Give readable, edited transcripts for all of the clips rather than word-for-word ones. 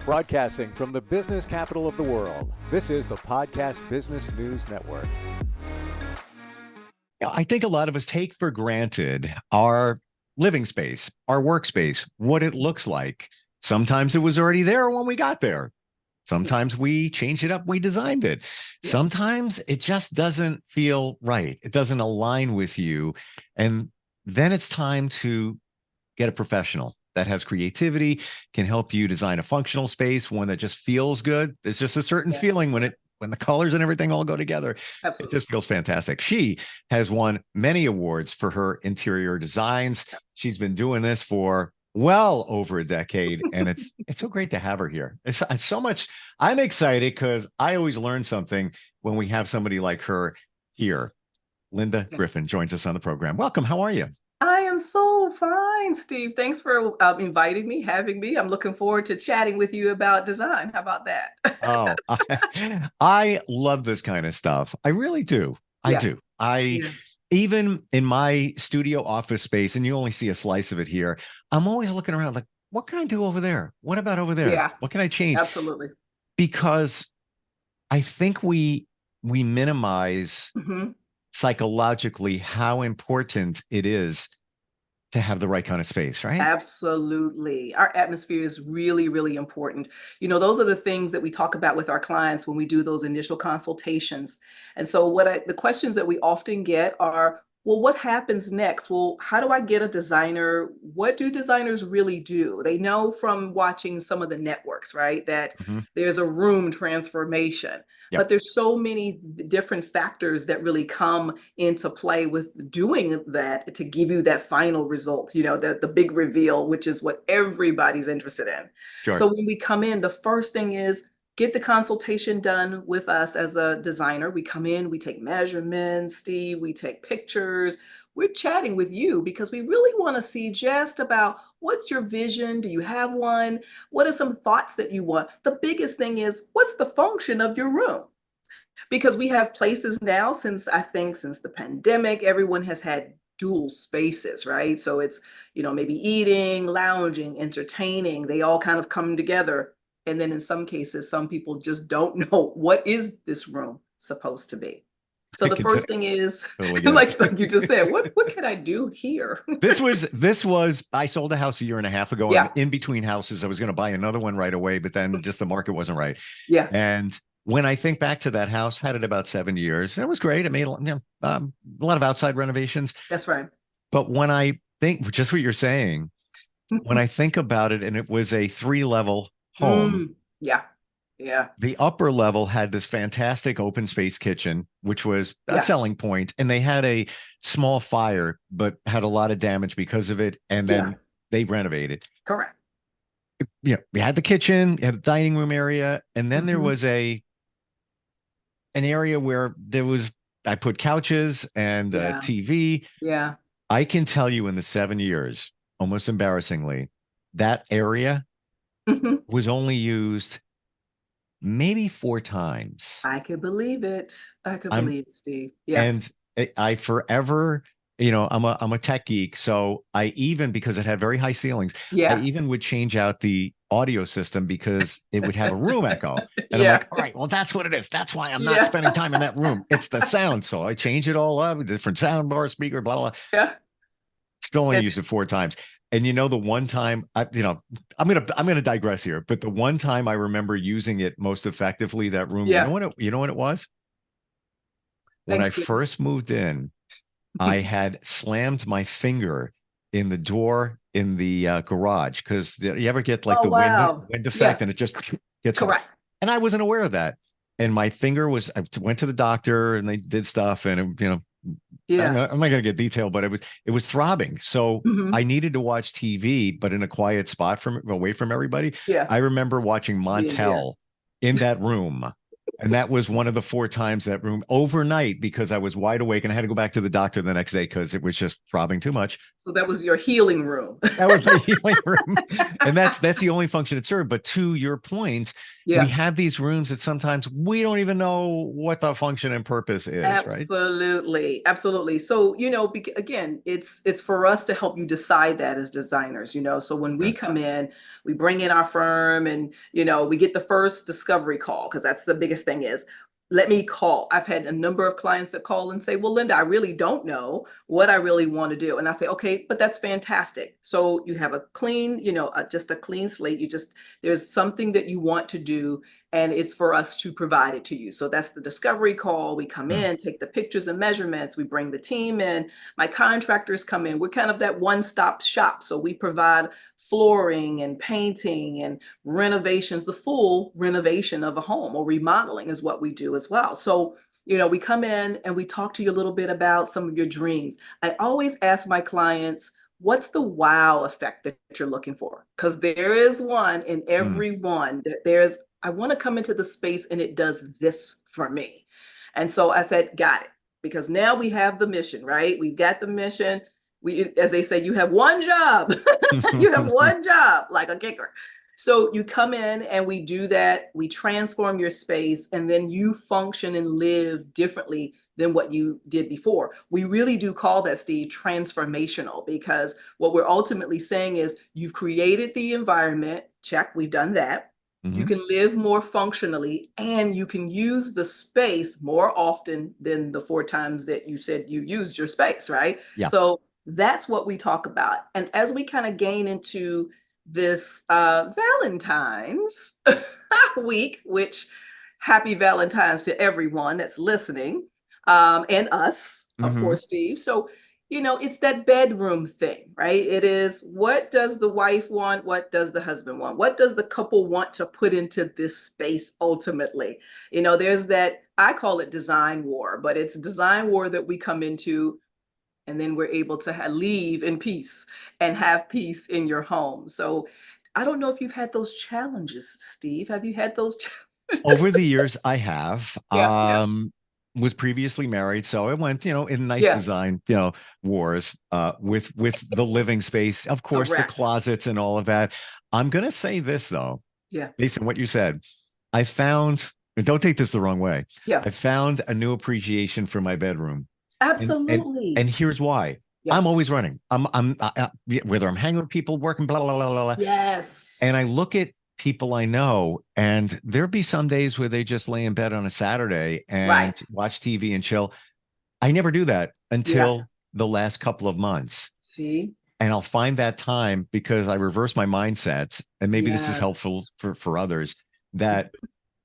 Broadcasting from the business capital of the world, this is the Podcast Business News Network. I think a lot of us take for granted our living space, our workspace, what it looks like. Sometimes it was already there when we got there. Sometimes we changed it up, we designed it. Sometimes it just doesn't feel right. It doesn't align with you. And then it's time to get a professional that has creativity, can help you design a functional space, one that just feels good. There's just a certain feeling when the colors and everything all go together. Absolutely. It just feels fantastic. She has won many awards for her interior designs. She's been doing this for well over a decade, and it's so great to have her here. It's so much. I'm excited because I always learn something when we have somebody like her here. Lynda Griffin joins us on the program. Welcome. How are you? I am so fine, Steve. Thanks for inviting me, having me. I'm looking forward to chatting with you about design. How about that? Oh, I love this kind of stuff. I really do. I do. Even in my studio office space, and you only see a slice of it here, I'm always looking around like, what can I do over there? What about over there? Yeah. What can I change? Absolutely. Because I think we minimize psychologically how important it is to have the right kind of space, right? Absolutely. Our atmosphere is really, really important. You know, those are the things that we talk about with our clients when we do those initial consultations. And so the questions that we often get are, well, what happens next? Well, how do I get a designer? What do designers really do? They know from watching some of the networks, right, that there's a room transformation. But there's so many different factors that really come into play with doing that to give you that final result, you know, the big reveal, which is what everybody's interested in. Sure. So when we come in, the first thing is get the consultation done with us as a designer. We come in, we take measurements, Steve, we take pictures. We're chatting with you because we really want to see just about what's your vision? Do you have one? What are some thoughts that you want? The biggest thing is, what's the function of your room? Because we have places now since the pandemic, everyone has had dual spaces, right? So it's, you know, maybe eating, lounging, entertaining, they all kind of come together. And then in some cases, some people just don't know what is this room supposed to be. So the first thing is, like you just said, what can I do here? This was, I sold a house a year and a half ago. I'm in between houses. I was going to buy another one right away, but then just the market wasn't right. Yeah. And when I think back to that house, had it about 7 years, and it was great. I made a lot of outside renovations. That's right. But when I think, just what you're saying, when I think about it, and it was a 3-level home. Yeah. The upper level had this fantastic open space kitchen, which was a selling point. And they had a small fire, but had a lot of damage because of it. And then they renovated. Correct. You know, we had the kitchen, you had the dining room area. And then there was an area where I put couches and a TV. Yeah. I can tell you in the 7 years, almost embarrassingly, that area was only used maybe 4 times. I could believe it. Believe it, Steve. Yeah. And I forever, you know, I'm a tech geek. So I even, because it had very high ceilings, I even would change out the audio system because it would have a room echo. And I'm like, all right, well, that's what it is. That's why I'm not spending time in that room. It's the sound. So I change it all up, different sound bar, speaker, blah, blah, blah. Yeah. Still only used it 4 times. And you know, the one time, I'm gonna digress here, but the one time I remember using it most effectively, that room, you know what it was? When I first moved in, I had slammed my finger in the door in the garage because you ever get like wind effect and it just gets correct. And I wasn't aware of that. And my finger I went to the doctor and they did stuff and you know. I'm not going to get detailed, but it was throbbing. So I needed to watch TV, but in a quiet spot away from everybody. Yeah. I remember watching Montel in that room And that was one of the 4 times that room overnight because I was wide awake and I had to go back to the doctor the next day because it was just throbbing too much. So that was your healing room. That was my healing room. And that's the only function it served. But to your point, we have these rooms that sometimes we don't even know what the function and purpose is, Absolutely. right? Absolutely. So, again, it's for us to help you decide that as designers, So when we come in, we bring in our firm and, we get the first discovery call because that's the biggest thing is, let me call. I've had a number of clients that call and say, well, Lynda, I really don't know what I really want to do. And I say, okay, but that's fantastic. So you have a clean, just a clean slate. There's something that you want to do and it's for us to provide it to you. So that's the discovery call. We come in, take the pictures and measurements. We bring the team in. My contractors come in. We're kind of that one-stop shop. So we provide flooring and painting and renovations. The full renovation of a home or remodeling is what we do as well. So, we come in and we talk to you a little bit about some of your dreams. I always ask my clients, what's the wow effect that you're looking for? Because there is one in every one that I want to come into the space and it does this for me. And so I said, got it. Because now we have the mission, right? We've got the mission. As they say, you have one job. You have one job, like a kicker. So you come in and we do that. We transform your space and then you function and live differently than what you did before. We really do call that, Steve, transformational, because what we're ultimately saying is you've created the environment. Check, we've done that. You can live more functionally and you can use the space more often than the 4 times that you said you used your space, right? Yeah. So that's what we talk about. And as we kind of gain into this Valentine's week, which happy Valentine's to everyone that's listening, and us, of course, Steve. So, it's that bedroom thing, right? It is, what does the wife want? What does the husband want? What does the couple want to put into this space ultimately? There's that, I call it design war, but it's design war that we come into and then we're able to leave in peace and have peace in your home. So I don't know if you've had those challenges, Steve. Have you had those challenges? Over the years, I have. Yeah. Was previously married, so I went, in nice Yeah. design, wars with the living space, of course, Correct. the closets and all of that. I'm gonna say this though, based on what you said, I found, and don't take this the wrong way, I found a new appreciation for my bedroom. Absolutely. And here's why. I'm always running. I'm whether I'm hanging with people, working, blah blah blah blah blah. Yes. And I look at people I know, and there'll be some days where they just lay in bed on a Saturday and watch TV and chill. I never do that until the last couple of months. See? And I'll find that time because I reverse my mindset. And maybe this is helpful for others, that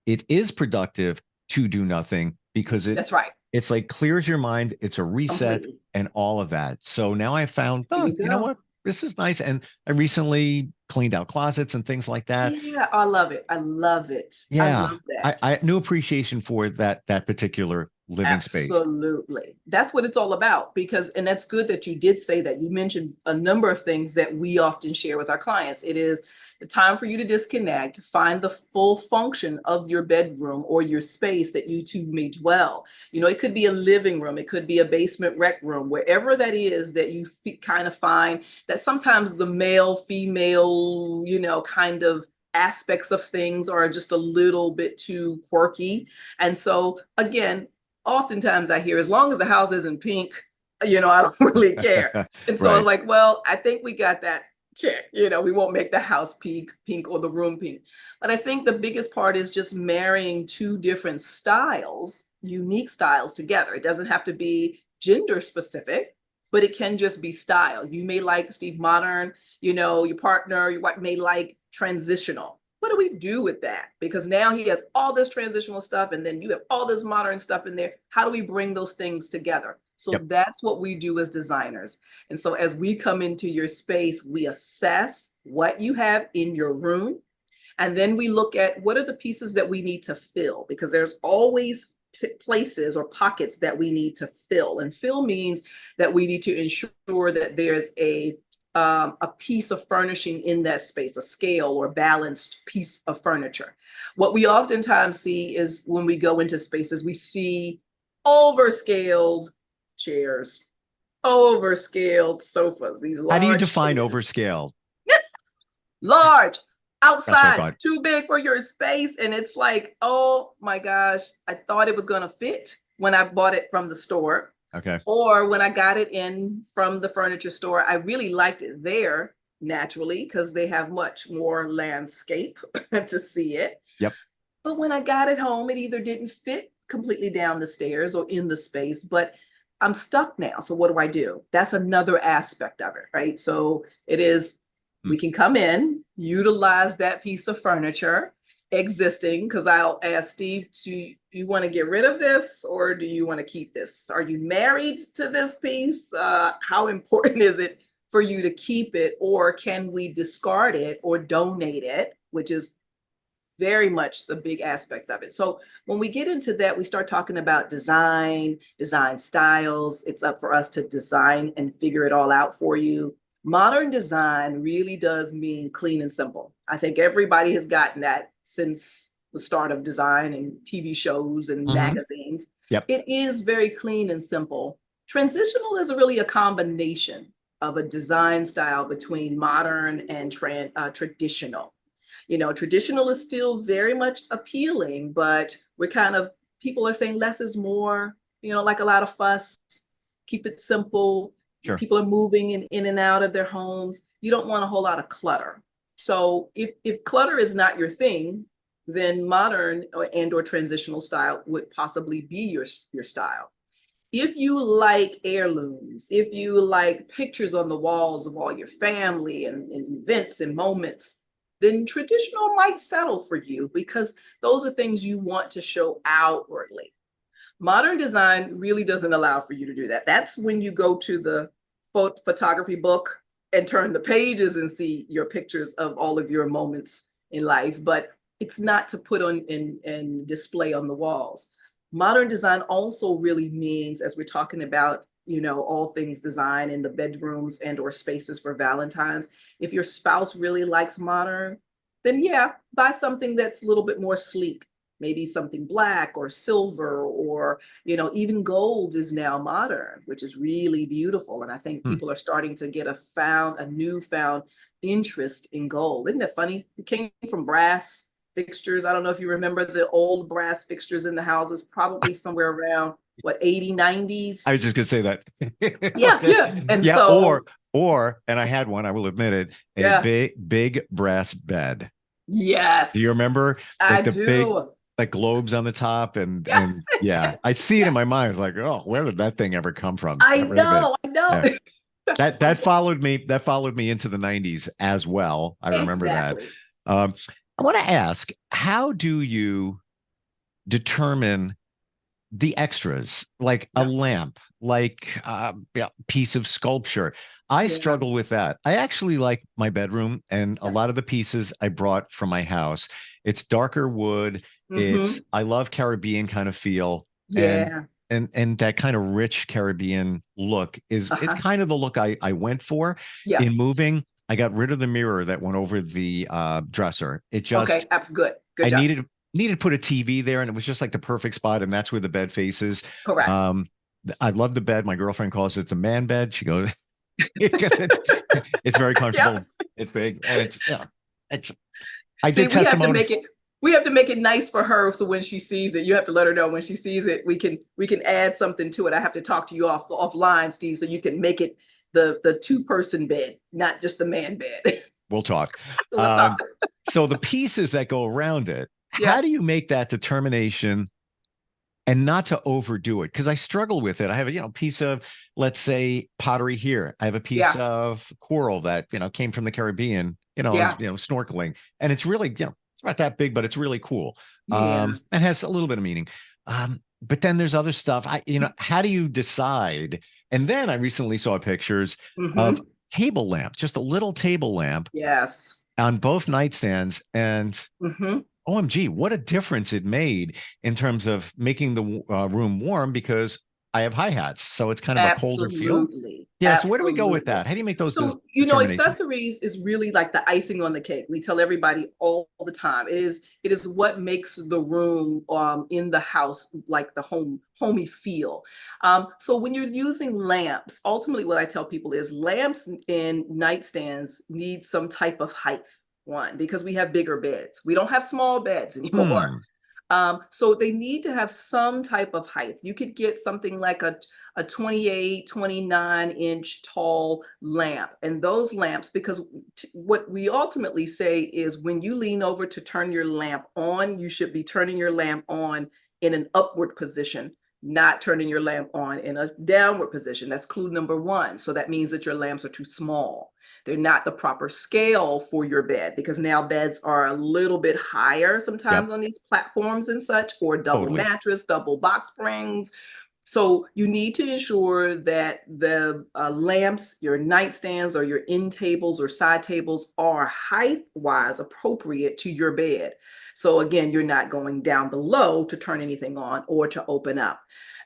it is productive to do nothing because that's right. It's like clears your mind. It's a reset and all of that. So now I found, you know what? This is nice. And I recently cleaned out closets and things like that. Yeah, I love it. I love it. Yeah. I love that. I new appreciation for that particular living space. Absolutely. That's what it's all about. And that's good that you did say that. You mentioned a number of things that we often share with our clients. It is the time for you to disconnect, find the full function of your bedroom or your space that you two may dwell. It could be a living room, it could be a basement rec room, wherever that is that you kind of find that sometimes the male, female, kind of aspects of things are just a little bit too quirky. And so again, oftentimes I hear, as long as the house isn't pink, I don't really care. And so I was like, well, I think we got that check. We won't make the house pink or the room pink. But I think the biggest part is just marrying 2 different styles, unique styles together. It doesn't have to be gender specific, but it can just be style. You may like, Steve, modern, your partner, your wife may like transitional. What do we do with that? Because now he has all this transitional stuff and then you have all this modern stuff in there. How do we bring those things together? So that's what we do as designers. And so as we come into your space, we assess what you have in your room. And then we look at what are the pieces that we need to fill, because there's always places or pockets that we need to fill. And fill means that we need to ensure that there's a a piece of furnishing in that space, a scale or balanced piece of furniture. What we oftentimes see is when we go into spaces, we see overscaled chairs, overscaled sofas, these How do you large define chairs. overscale? Large, That's what I outside, thought. too big for your space. And it's like, oh my gosh, I thought it was going to fit when I bought it from the store. Okay. Or when I got it in from the furniture store. I really liked it there naturally because they have much more landscape to see it. Yep. But when I got it home, it either didn't fit completely down the stairs or in the space, but I'm stuck now. So what do I do? That's another aspect of it, right? So it is, we can come in, utilize that piece of furniture existing, because I'll ask Steve, do you want to get rid of this or do you want to keep this? Are you married to this piece? How important is it for you to keep it, or can we discard it or donate it, which is very much the big aspects of it. So when we get into that, we start talking about design styles. It's up for us to design and figure it all out for you. Modern design really does mean clean and simple. I think everybody has gotten that since the start of design and TV shows and magazines. Yep. It is very clean and simple. Transitional is really a combination of a design style between modern and traditional. You know, traditional is still very much appealing, but we're kind of, people are saying less is more, you know, like a lot of fuss, keep it simple. Sure. People are moving in and out of their homes. You don't want a whole lot of clutter. So if clutter is not your thing, then modern or transitional style would possibly be your style. If you like heirlooms, if you like pictures on the walls of all your family and events and moments, then traditional might settle for you because those are things you want to show outwardly. Modern design really doesn't allow for you to do that. That's when you go to the photography book and turn the pages and see your pictures of all of your moments in life, but it's not to put on and display on the walls. Modern design also really means, as we're talking about, you know, all things design in the bedrooms and or spaces for Valentine's. If your spouse really likes modern, then yeah, buy something that's a little bit more sleek. Maybe something black or silver, or, you know, even gold is now modern, which is really beautiful. And I think people are starting to get a newfound interest in gold. Isn't that funny? It came from brass fixtures. I don't know if you remember the old brass fixtures in the houses, probably somewhere around what, 80s, 90s. I was just gonna say that. Yeah. And yeah, so, or, and I had one, I will admit it, big brass bed. Yes. Do you remember? I the do. big, like globes on the top and yeah, I see it in my mind. It's like, oh, where did that thing ever come from? I know. Yeah. that followed me into the 90s as well. I remember that. I want to ask, how do you determine the extras, like a lamp, like a piece of sculpture? I struggle with that. I actually like my bedroom and a lot of the pieces I brought from my house. It's darker wood. I love Caribbean kind of feel. And that kind of rich Caribbean look is it's kind of the look I went for in moving. I got rid of the mirror that went over the dresser. It just that's good. I needed to put a TV there, and it was just like the perfect spot, and that's where the bed faces. Correct. I love the bed. My girlfriend calls it the man bed. She goes, because it's very comfortable. It's big, and it's I did testimonies. We have to make it nice for her. So when she sees it, you have to let her know when she sees it, we can add something to it. I have to talk to you offline, Steve, so you can make it the 2-person bed, not just the man bed. We'll talk. So the pieces that go around it, how do you make that determination and not to overdo it? Because I struggle with it. I have a piece of, let's say, pottery here. I have a piece of coral that came from the Caribbean. Snorkeling, and it's really it's not that big, but it's really cool. And has a little bit of meaning. But then there's other stuff. How do you decide? And then I recently saw pictures of table lamp, just a little table lamp. Yes. On both nightstands, and OMG, what a difference it made in terms of making the room warm, because I have hi-hats, so it's kind of a colder feel. Absolutely. Yeah. So where do we go with Absolutely. that? How do you make those So, determinations? accessories is really like the icing on the cake. We tell everybody all the time. It is what makes the room in the house like the homey feel. So when you're using lamps, ultimately what I tell people is lamps and nightstands need some type of height. One, because we have bigger beds. We don't have small beds anymore. Hmm. So they need to have some type of height. You could get something like a 28, 29-inch tall lamp. And those lamps, because what we ultimately say is when you lean over to turn your lamp on, you should be turning your lamp on in an upward position, not turning your lamp on in a downward position. That's clue number one. So that means that your lamps are too small. They're not the proper scale for your bed, because now beds are a little bit higher sometimes Yep. on these platforms and such, or double Totally. mattress, double box springs. So you need to ensure that the lamps, your nightstands or your end tables or side tables are height wise appropriate to your bed. So again, you're not going down below to turn anything on or to open up.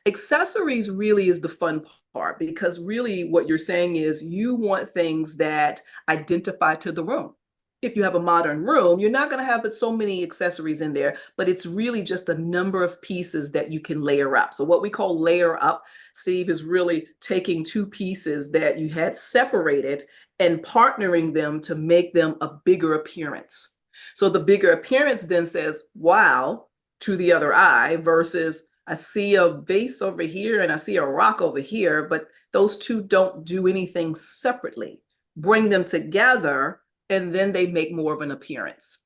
Accessories really is the fun part, because really what you're saying is you want things that identify to the room. If you have a modern room, you're not going to have but so many accessories in there, but it's really just a number of pieces that you can layer up. So what we call layer up, Steve, is really taking two pieces that you had separated and partnering them to make them a bigger appearance. So the bigger appearance then says, wow, to the other eye, versus I see a vase over here and I see a rock over here, but those two don't do anything separately. Bring them together and then they make more of an appearance.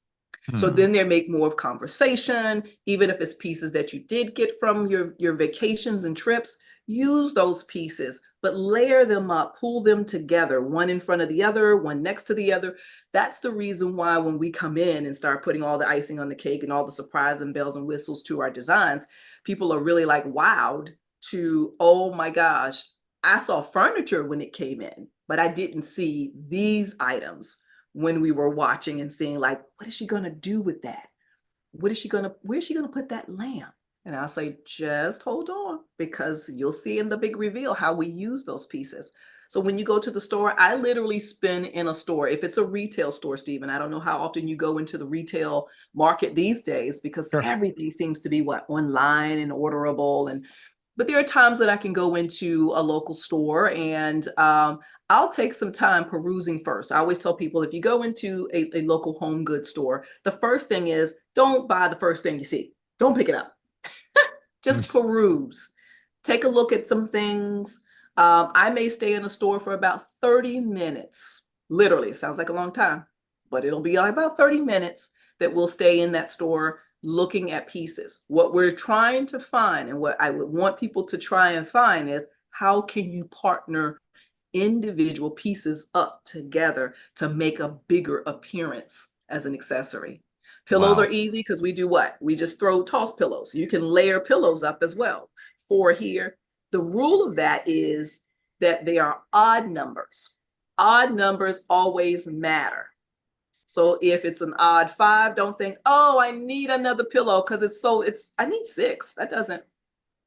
So Hmm. then they make more of conversation, even if it's pieces that you did get from your vacations and trips, use those pieces, but layer them up, pull them together, one in front of the other, one next to the other. That's the reason why when we come in and start putting all the icing on the cake and all the surprise and bells and whistles to our designs, people are really like wowed to, oh my gosh, I saw furniture when it came in, but I didn't see these items when we were watching and seeing, like, what is she going to do with that? Where's she going to put that lamp? And I'll say, just hold on, because you'll see in the big reveal how we use those pieces. So when you go to the store, I literally spin in a store. If it's a retail store, Stephen, I don't know how often you go into the retail market these days, because Sure. everything seems to be online and orderable. But there are times that I can go into a local store and I'll take some time perusing first. I always tell people, if you go into a local home goods store, the first thing is don't buy the first thing you see. Don't pick it up. Just peruse. Take a look at some things. I may stay in a store for about 30 minutes. Literally, it sounds like a long time, but it'll be about 30 minutes that we'll stay in that store looking at pieces. What we're trying to find, and what I would want people to try and find, is how can you partner individual pieces up together to make a bigger appearance as an accessory. Pillows are Wow. easy because we do what? We just toss pillows. You can layer pillows up as well. Four here. The rule of that is that they are odd numbers. Odd numbers always matter. So if it's an odd 5, don't think, oh, I need another pillow because I need 6. That doesn't,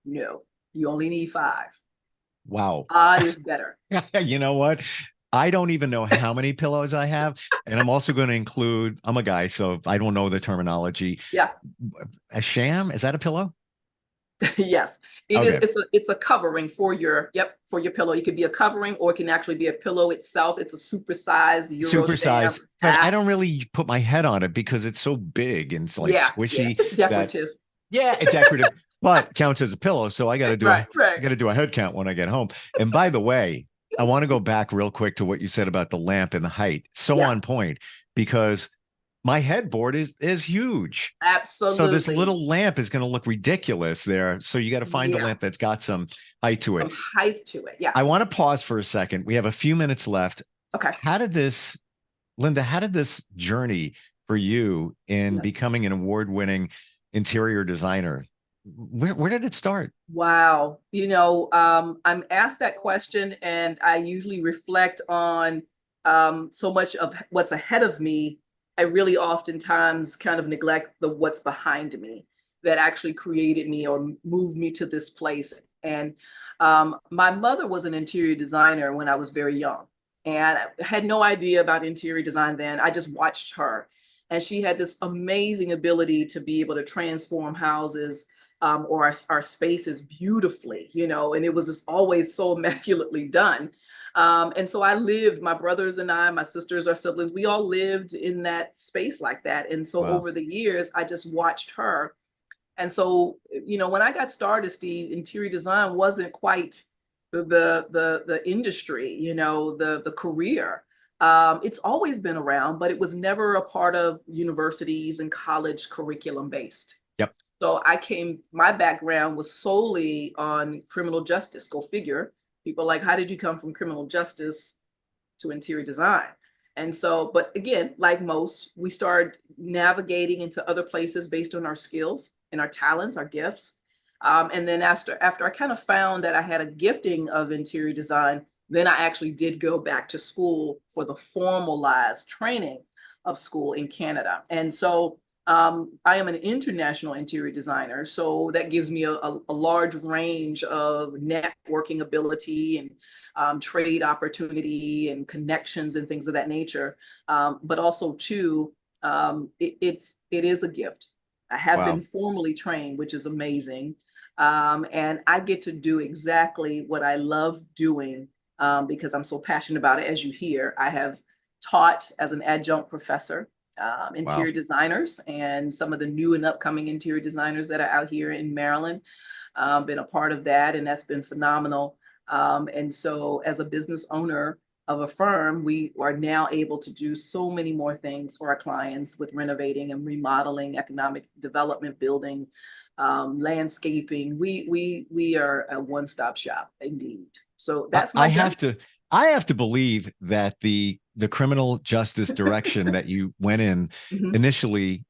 no, you only need 5. Wow. Odd is better. You know what? I don't even know how many pillows I have. And I'm also going to include, I'm a guy, so I don't know the terminology. Yeah. A sham? Is that a pillow? Yes, it is. Okay. It's a covering for for your pillow. It could be a covering, or it can actually be a pillow itself. It's a supersized Euro sham. Supersize, but I don't really put my head on it because it's so big and it's like Yeah, squishy it's that, decorative. yeah, it's decorative, but counts as a pillow. So I got to do Right, I right. got to do a head count when I get home. And by the way, I want to go back real quick to what you said about the lamp and the height. So Yeah, on point, because my headboard is huge. So this absolutely. little lamp is going to look ridiculous there. So you got to find a Yeah, lamp that's got some height to it. some height to it. Yeah. I want to pause for a second. We have a few minutes left. Okay. How did this, Lynda, how did this journey for you in Yeah. becoming an award-winning interior designer? Where did it start? Wow. I'm asked that question, and I usually reflect on so much of what's ahead of me. I really oftentimes kind of neglect the what's behind me that actually created me or moved me to this place. And my mother was an interior designer when I was very young, and I had no idea about interior design then. I just watched her, and she had this amazing ability to be able to transform houses, or our spaces beautifully, you know, and it was just always so immaculately done. And so I lived, my brothers and I, my sisters, our siblings, we all lived in that space like that. And so Wow. over the years, I just watched her. And so, you know, when I got started, Steve, interior design wasn't quite the industry, you know, the career. It's always been around, but it was never a part of universities and college curriculum based. Yep. So my background was solely on criminal justice. Go figure. People are like, how did you come from criminal justice to interior design? And so, but again, like most, we started navigating into other places based on our skills and our talents, our gifts. And then after I kind of found that I had a gifting of interior design, then I actually did go back to school for the formalized training of school in Canada. And so I am an international interior designer, so that gives me a large range of networking ability and trade opportunity and connections and things of that nature. But also, too, it is a gift. I have Wow. been formally trained, which is amazing, and I get to do exactly what I love doing because I'm so passionate about it. As you hear, I have taught as an adjunct professor Wow. interior designers and some of the new and upcoming interior designers that are out here in Maryland. Been a part of that, and that's been phenomenal. And so, as a business owner of a firm, we are now able to do so many more things for our clients with renovating and remodeling, economic development, building, landscaping. We are a one-stop shop indeed. So I, that's my I journey. have to I have to believe that the criminal justice direction that you went in Mhm. initially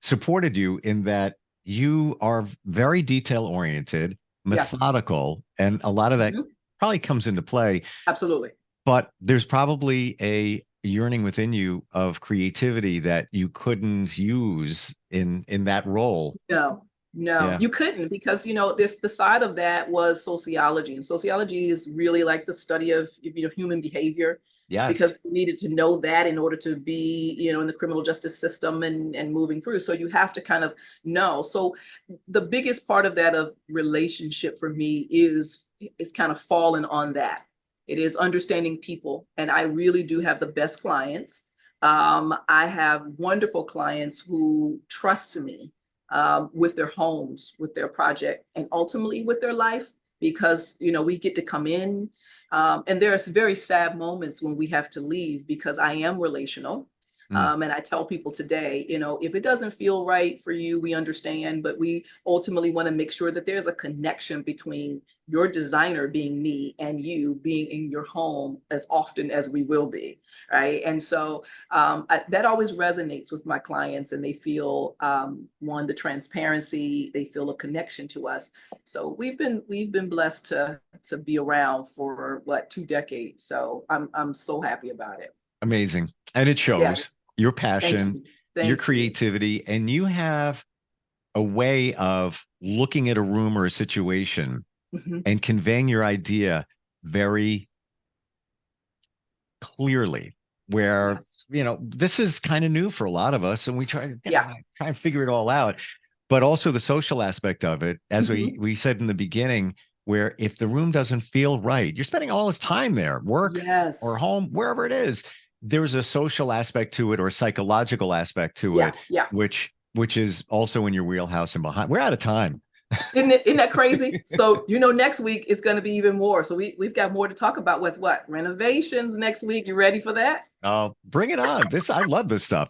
supported you in that you are very detail oriented, Yeah. methodical, and a lot of that Mhm. probably comes into play. Absolutely. But there's probably a yearning within you of creativity that you couldn't use in that role. No, no, Yeah. you couldn't, because, you know, this the side of that was sociology. And sociology is really like the study of, you know, human behavior, Yes. because you needed to know that in order to be, you know, in the criminal justice system and moving through. So you have to kind of know. So the biggest part of that of relationship for me is kind of falling on that. It is understanding people. And I really do have the best clients. I have wonderful clients who trust me with their homes, with their project, and ultimately with their life, because, you know, we get to come in, and there's very sad moments when we have to leave because I am relational. Mm. And I tell people today, you know, if it doesn't feel right for you, we understand, but we ultimately want to make sure that there's a connection between your designer being me and you being in your home as often as we will be. Right. And so that always resonates with my clients, and they feel one, the transparency, they feel a connection to us. So we've been blessed to be around for what, 2 decades. So I'm so happy about it. Amazing. And it Yeah. shows your Thank passion, you. your Thank you. creativity, and you have a way of looking at a room or a situation Mhm. and conveying your idea very clearly. Where, Yes. this is kind of new for a lot of us, and we Yeah. try and figure it all out. But also the social aspect of it, as Mhm. we said in the beginning, where if the room doesn't feel right, you're spending all this time there, work or Yes. home, wherever it is. There's a social aspect to it or a psychological aspect to Yeah. it, Yeah. which is also in your wheelhouse and behind. We're out of time. Isn't that crazy? So, you know, next week is going to be even more. So we've got more to talk about with what? Renovations next week. You ready for that? Bring it on. I love this stuff.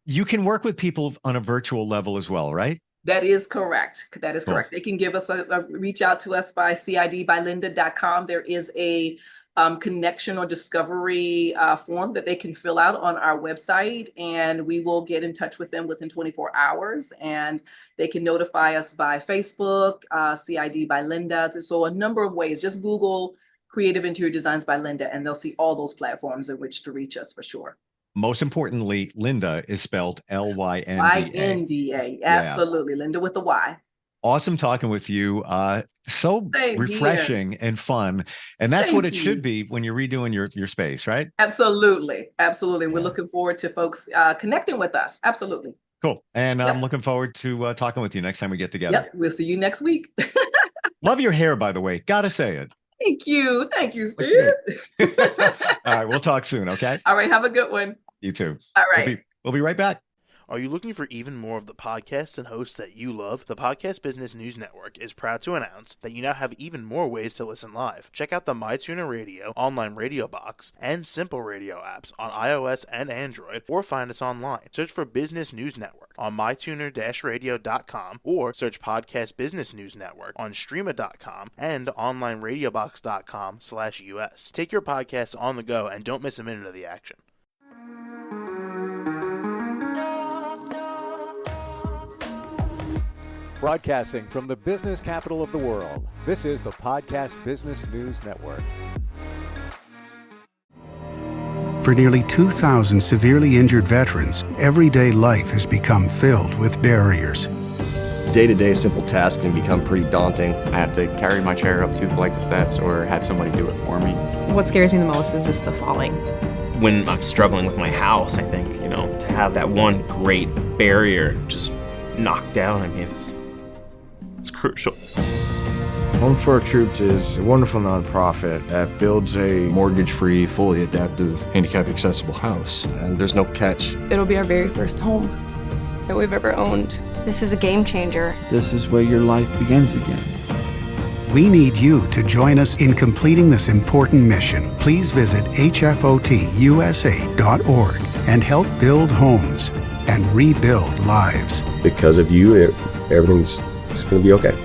You can work with people on a virtual level as well, right? That is correct. That is Cool. correct. They can give us a reach out to us by cidbylynda.com. There is a connection or discovery form that they can fill out on our website, and we will get in touch with them within 24 hours. And they can notify us by Facebook, CID by Lynda. So a number of ways. Just Google Creative Interior Designs by Lynda, and they'll see all those platforms in which to reach us for sure. Most importantly, Lynda is spelled Lynda. Lynda, Yeah. absolutely. Lynda with the Y. awesome talking with you. So Same refreshing and fun. And that's what it should be when you're redoing your space, right? Absolutely. Absolutely. We're looking forward to folks connecting with us. Absolutely. Cool. And I'm looking forward to talking with you next time we get together. Yep. We'll see you next week. Love your hair, by the way. Gotta say it. Thank you. Thank you, Steve. All right. We'll talk soon. Okay. All right. Have a good one. You too. All right. We'll be right back. Are you looking for even more of the podcasts and hosts that you love? The Podcast Business News Network is proud to announce that you now have even more ways to listen live. Check out the MyTuner Radio, online radio box, and Simple Radio apps on iOS and Android, or find us online. Search for Business News Network on mytuner-radio.com, or search Podcast Business News Network on streama.com and onlineradiobox.com/US. Take your podcast on the go and don't miss a minute of the action. Broadcasting from the business capital of the world, this is the Podcast Business News Network. For nearly 2,000 severely injured veterans, everyday life has become filled with barriers. Day-to-day simple tasks can become pretty daunting. I have to carry my chair up 2 flights of steps or have somebody do it for me. What scares me the most is just the falling. When I'm struggling with my house, I think, to have that one great barrier just knocked down, it's crucial. Home for Our Troops is a wonderful nonprofit that builds a mortgage-free, fully adaptive, handicap-accessible house. And there's no catch. It'll be our very first home that we've ever owned. This is a game changer. This is where your life begins again. We need you to join us in completing this important mission. Please visit hfotusa.org and help build homes and rebuild lives. Because of you, everything's going to be okay.